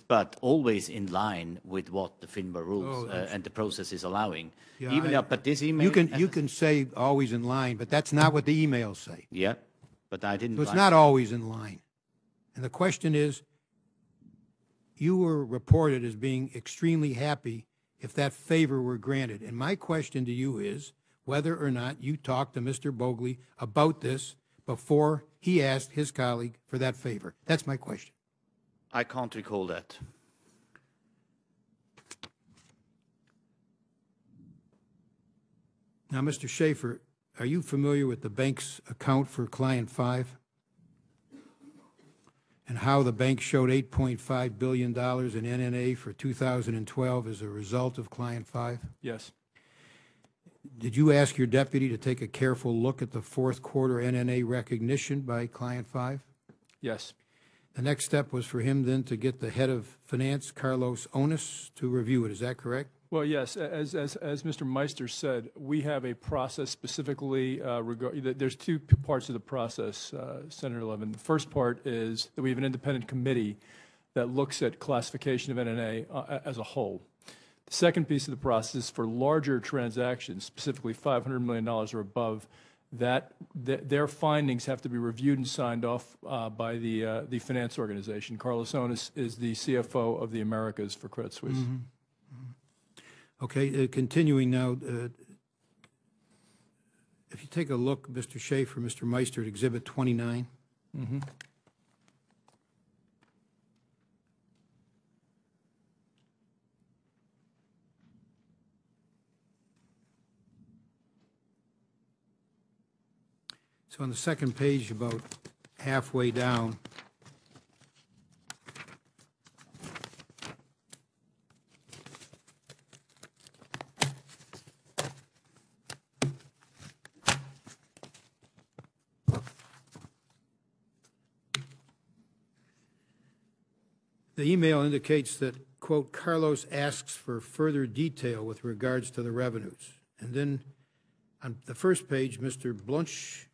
but always in line with what the FINMA rules and the process is allowing. Yeah, but this email... You can say always in line, but that's not what the emails say. Yeah, but I didn't... So it's not always in line. And the question is, you were reported as being extremely happy if that favor were granted. And my question to you is whether or not you talked to Mr. Bogley about this before he asked his colleague for that favor. That's my question. I can't recall that. Now, Mr. Schaefer, are you familiar with the bank's account for Client 5? And how the bank showed $8.5 billion in NNA for 2012 as a result of Client 5? Yes. Did you ask your deputy to take a careful look at the fourth quarter NNA recognition by Client 5? Yes. The next step was for him then to get the head of finance, Carlos Onis, to review it. Is that correct? Well, yes. As Mr. Meister said, we have a process specifically there's two parts of the process, Senator Levin. The first part is that we have an independent committee that looks at classification of NNA as a whole. The second piece of the process is for larger transactions, specifically $500 million or above, that their findings have to be reviewed and signed off by the finance organization. Carlos Onis is the CFO of the Americas for Credit Suisse. Mm-hmm. Okay, continuing now, if you take a look, Mr. Schaefer, Mr. Meister, at Exhibit 29. Mm-hmm. So on the second page, about halfway down, the email indicates that, quote, Carlos asks for further detail with regards to the revenues. And then on the first page, Mr. Blunch